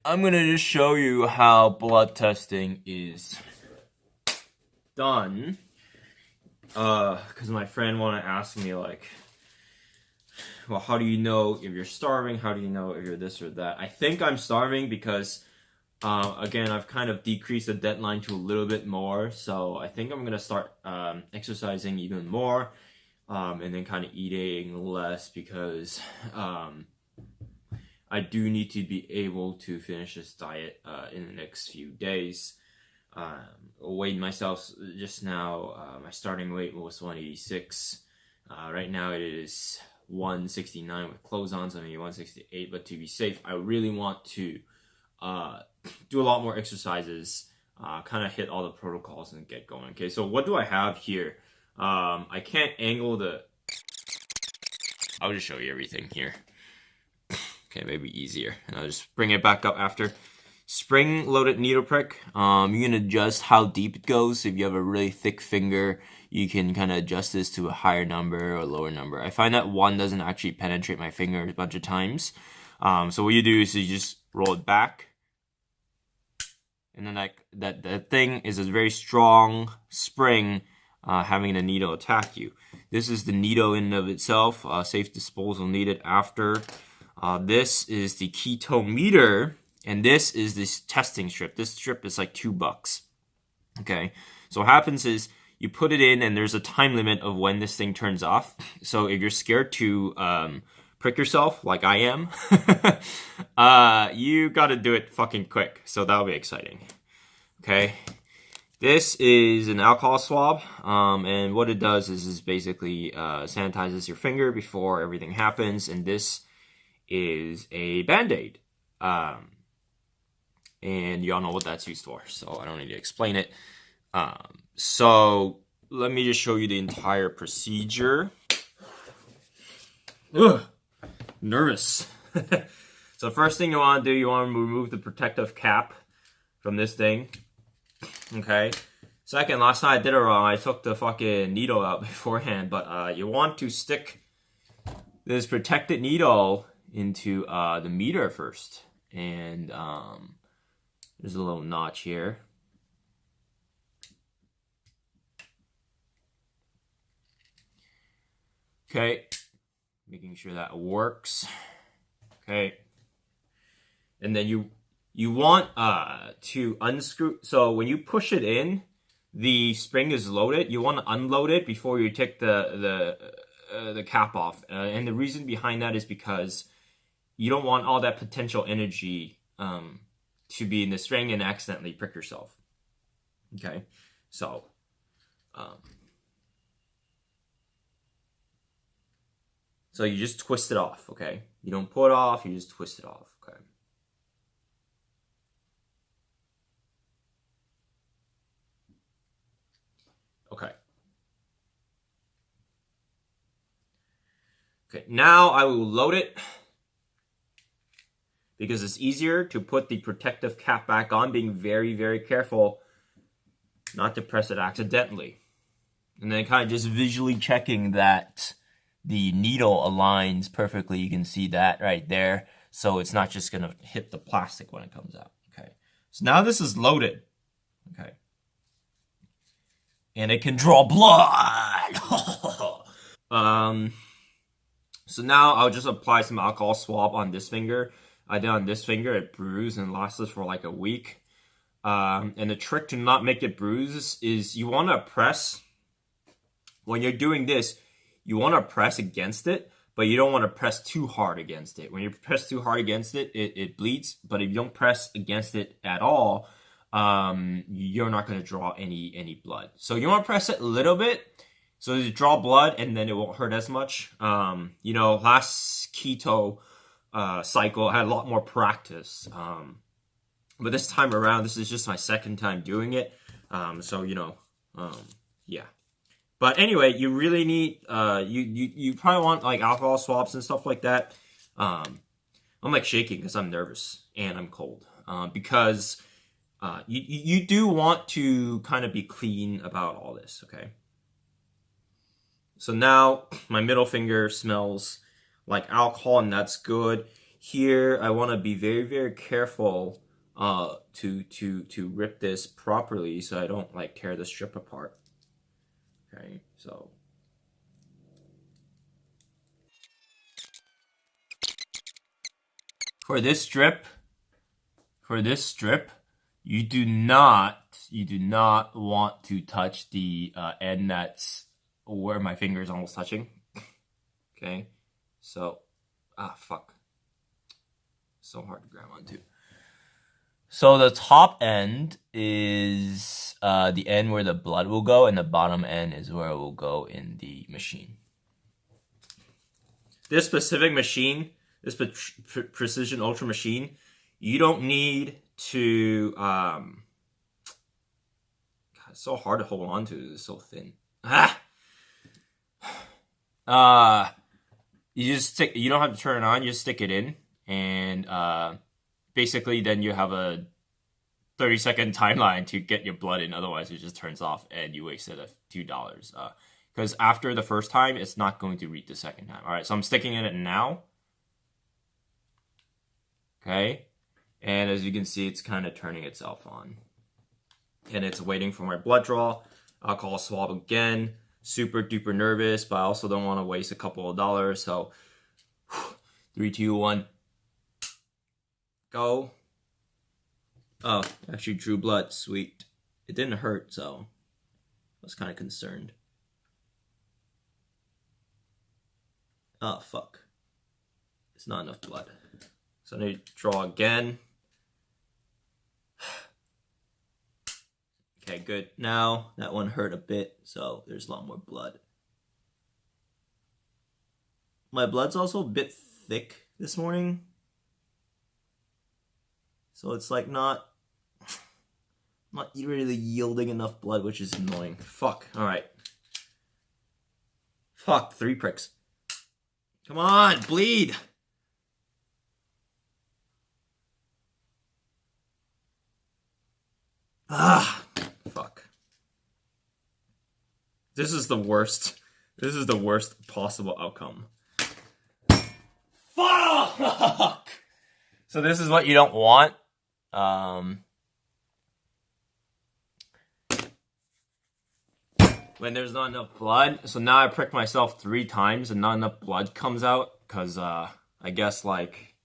I'm gonna just show you how blood testing is done. Because my friend wanna ask me like, well, how do you know if you're starving? How do you know if you're this or that? I think I'm starving because, again, I've kind of decreased the deadline to a little bit more. So I think I'm gonna start exercising even more, and then kind of eating less because I do need to be able to finish this diet in the next few days. Weighed myself just now. My starting weight was 186. Right now it is 169 with clothes on, so maybe 168. But to be safe, I really want to do a lot more exercises, kind of hit all the protocols and get going. Okay, so what do I have here? I can't angle the. I'll just show you everything here. Okay, maybe easier, and I'll just bring it back up after. Spring-loaded needle prick. You can adjust how deep it goes. If you have a really thick finger, you can kind of adjust this to a higher number or a lower number. I find that one doesn't actually penetrate my finger a bunch of times. So what you do is you just roll it back, and then that thing is a very strong spring, having the needle attack you. This is the needle in and of itself. Safe disposal needed after. This is the Keto meter. And this is this testing strip. This strip is like $2. Okay. So what happens is you put it in and there's a time limit of when this thing turns off. So if you're scared to prick yourself like I am, you got to do it fucking quick. So that'll be exciting. Okay. This is an alcohol swab. And what it does is basically sanitizes your finger before everything happens. And this is a Band-Aid. And y'all know what that's used for, so I don't need to explain it. So let me just show you the entire procedure. Ugh, nervous. So first thing you want to do, you want to remove the protective cap from this thing. Okay. Second, last night I did it wrong. I took the fucking needle out beforehand, but you want to stick this protected needle into the meter first, and there's a little notch here. Okay, making sure that works. Okay, and then you want to unscrew. So when you push it in, the spring is loaded. You want to unload it before you take the cap off. And the reason behind that is because you don't want all that potential energy to be in the string and accidentally prick yourself. Okay, so so you just twist it off. Okay, you don't pull it off, you just twist it off. Okay. Okay. Okay, now I will load it because it's easier to put the protective cap back on, being very, very careful not to press it accidentally. And then kind of just visually checking that the needle aligns perfectly. You can see that right there. So it's not just going to hit the plastic when it comes out. Okay. So now this is loaded. Okay. And it can draw blood. So now I'll just apply some alcohol swab on this finger. I did on this finger, it bruised and lasted for like a week. And the trick to not make it bruise is you want to press, when you're doing this, you want to press against it, but you don't want to press too hard against it. When you press too hard against it, it bleeds. But if you don't press against it at all, you're not going to draw any blood. So you want to press it a little bit so you draw blood, and then it won't hurt as much. Last keto cycle, I had a lot more practice. But this time around, this is just my second time doing it. Yeah. But anyway, you really need, you probably want like alcohol swabs and stuff like that. I'm like shaking because I'm nervous and I'm cold. Because you do want to kind of be clean about all this, okay? So now my middle finger smells like alcohol, and that's good. here I want to be very, very careful to rip this properly so I don't like tear the strip apart. Okay, so for this strip, you do not want to touch the end that's where my finger is almost touching. Okay, so fuck, so hard to grab onto. So the top end is the end where the blood will go, and the bottom end is where it will go in the machine. This specific machine, this Precision Ultra machine, you don't need to. God, it's so hard to hold on to. It's so thin. You just stick. You don't have to turn it on. You just stick it in, and basically, then you have a 30-second timeline to get your blood in. Otherwise, it just turns off, and you wasted $2. Because after the first time, it's not going to read the second time. All right, so I'm sticking in it now. Okay, and as you can see, it's kind of turning itself on, and it's waiting for my blood draw. Alcohol swab again. Super duper nervous, but I also don't want to waste a couple of dollars. So 3, 2, 1, go. Oh, actually drew blood. Sweet. It didn't hurt, so I was kind of concerned. Oh, fuck. It's not enough blood. So I need to draw again. Okay, good. Now, that one hurt a bit, so there's a lot more blood. My blood's also a bit thick this morning. So it's like not really yielding enough blood, which is annoying. Fuck. Alright. Fuck, 3 pricks. Come on, bleed! Fuck. This is the worst. This is the worst possible outcome. Fuck! So this is what you don't want. When there's not enough blood. So now I pricked myself 3 times and not enough blood comes out. Because, I guess, like...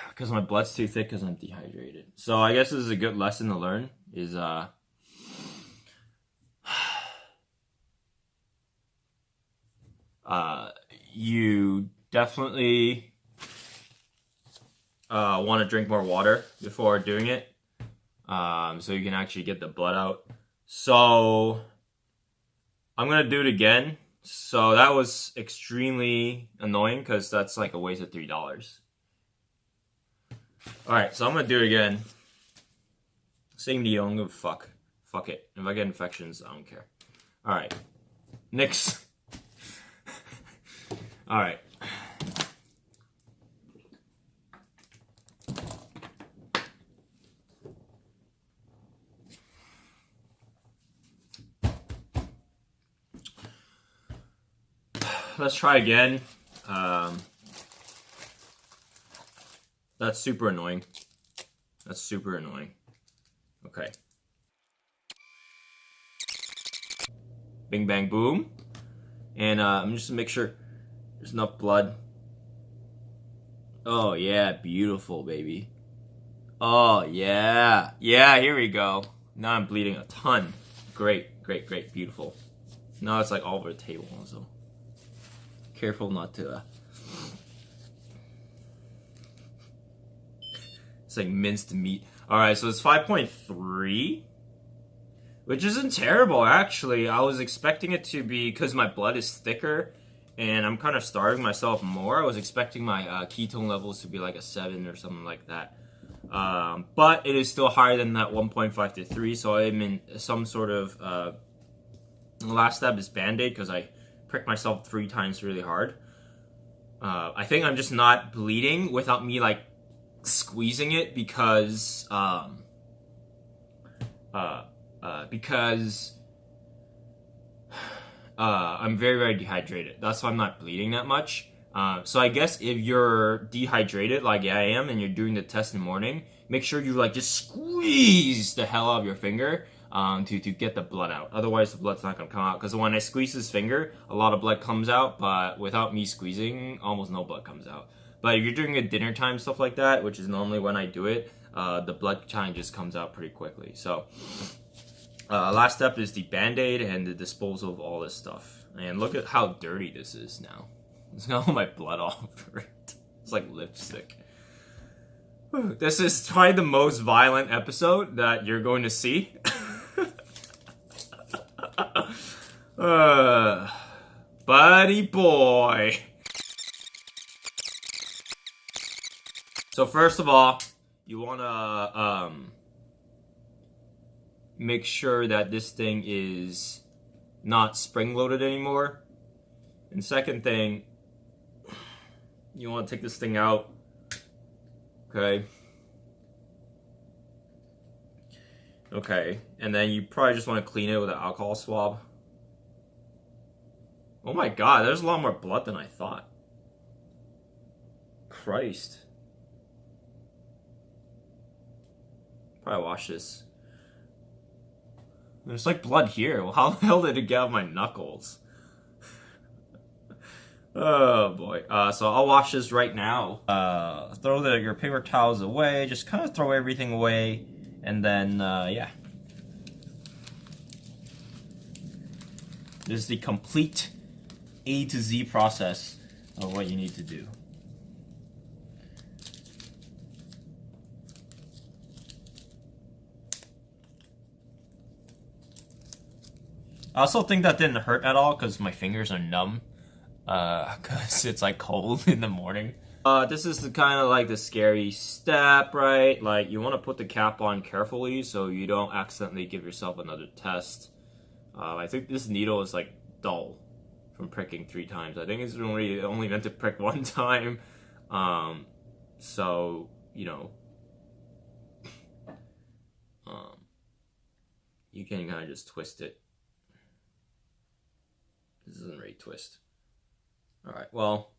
Because my blood's too thick because I'm dehydrated. So I guess this is a good lesson to learn. Is you definitely want to drink more water before doing it, so you can actually get the blood out. So I'm gonna do it again. So that was extremely annoying because that's like a waste of $3. Alright, so I'm gonna do it again. Same deal, I'm gonna fuck it. If I get infections, I don't care. Alright. Next. Alright. Let's try again. That's super annoying. That's super annoying. Okay. Bing, bang, boom. And I'm just to make sure there's enough blood. Oh, yeah. Beautiful, baby. Oh, yeah. Yeah, here we go. Now I'm bleeding a ton. Great, great, great. Beautiful. Now it's like all over the table also. Careful not to... It's like minced meat. Alright, so it's 5.3. Which isn't terrible, actually. I was expecting it to be... Because my blood is thicker, and I'm kind of starving myself more. I was expecting my ketone levels to be like a 7 or something like that. But it is still higher than that 1.5 to 3, so I'm in some sort of... the last step is Band-Aid, because I pricked myself 3 times really hard. I think I'm just not bleeding without me, like, squeezing it because I'm very, very dehydrated. That's why I'm not bleeding that much. So I guess if you're dehydrated like I am and you're doing the test in the morning, make sure you like just squeeze the hell out of your finger to get the blood out. Otherwise the blood's not gonna come out. Because when I squeeze his finger, a lot of blood comes out, but without me squeezing, almost no blood comes out. But if you're doing it dinner time, stuff like that, which is normally when I do it, the blood kind of just comes out pretty quickly. So last step is the Band-Aid and the disposal of all this stuff. And look at how dirty this is now. It's got all my blood all over it. It's like lipstick. This is probably the most violent episode that you're going to see. Buddy boy. So first of all, you want to make sure that this thing is not spring-loaded anymore. And second thing, you want to take this thing out. Okay. Okay. And then you probably just want to clean it with an alcohol swab. Oh my god, there's a lot more blood than I thought. Christ. Probably wash this. There's like blood here. Well, how the hell did it get out of my knuckles? Oh boy. So I'll wash this right now. Throw your paper towels away. Just kind of throw everything away. And then, yeah. This is the complete A to Z process of what you need to do. I also think that didn't hurt at all because my fingers are numb. Because it's like cold in the morning. This is the kind of like the scary step, right? Like you want to put the cap on carefully so you don't accidentally give yourself another test. I think this needle is like dull from pricking 3 times. I think it's only meant to prick 1 time. So, you know, you can kind of just twist it. This doesn't really twist. Alright, well,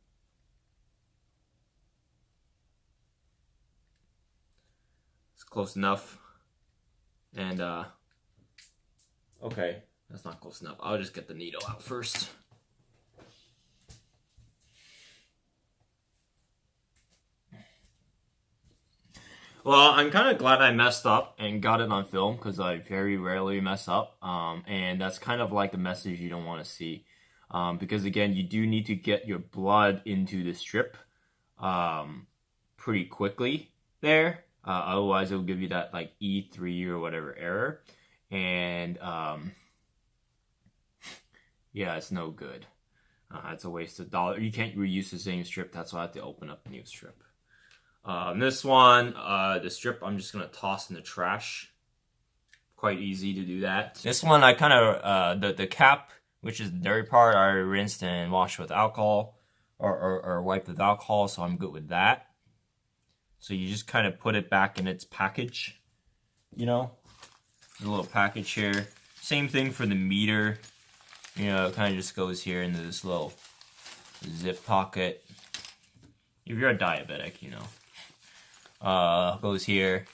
it's close enough. And, okay, that's not close enough. I'll just get the needle out first. Well, I'm kind of glad I messed up and got it on film because I very rarely mess up. And that's kind of like the message you don't want to see. Because again, you do need to get your blood into the strip pretty quickly there. Otherwise, it will give you that like E3 or whatever error. And yeah, it's no good. It's a waste of $1. You can't reuse the same strip. That's why I have to open up a new strip. This one, the strip, I'm just going to toss in the trash. Quite easy to do that. This one, I kind of, the cap, which is the dirty part, I rinsed and washed with alcohol or wiped with alcohol, so I'm good with that. So you just kind of put it back in its package, you know, the little package here. Same thing for the meter, you know, it kind of just goes here into this little zip pocket. If you're a diabetic, you know, goes here.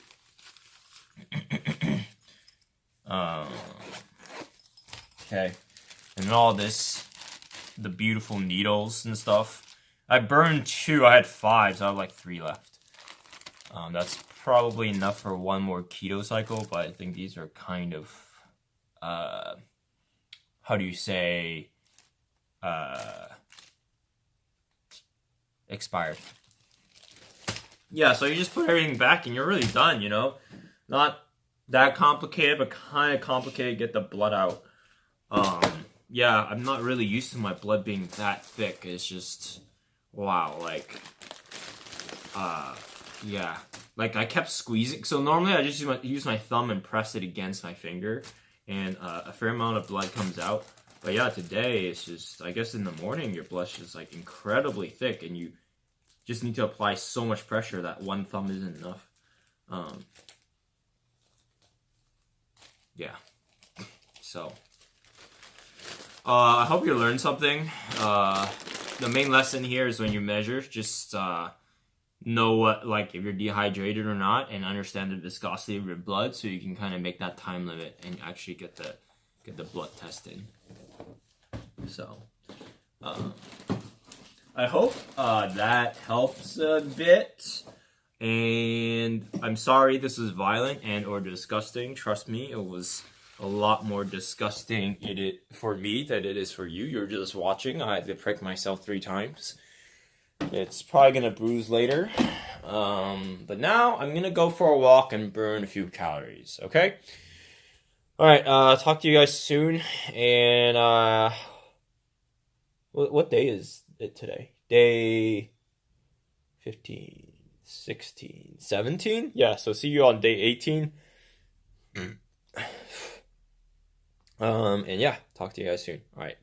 Okay. And all this, the beautiful needles and stuff. I burned 2, I had 5, so I have like 3 left. That's probably enough for 1 more keto cycle, but I think these are kind of, how do you say, expired. Yeah, so you just put everything back and you're really done, you know? Not that complicated, but kind of complicated to get the blood out. Yeah, I'm not really used to my blood being that thick. It's just, wow, like, yeah. Like, I kept squeezing. So normally I just use my thumb and press it against my finger, and a fair amount of blood comes out. But yeah, today it's just, I guess in the morning your blood's just like incredibly thick, and you just need to apply so much pressure that 1 thumb isn't enough. Yeah. So, I hope you learned something. The main lesson here is when you measure, just know what, like, if you're dehydrated or not, and understand the viscosity of your blood, so you can kind of make that time limit and actually get the blood tested. So, I hope that helps a bit. And I'm sorry this is violent and or disgusting. Trust me, it was a lot more disgusting for me than it is for you. You're just watching. I had to prick myself 3 times. It's probably gonna bruise later. But now I'm gonna go for a walk and burn a few calories. Okay. All right. Talk to you guys soon. And what day is it today? Day 15. 16, 17? Yeah, so see you on day 18. And yeah, talk to you guys soon. All right.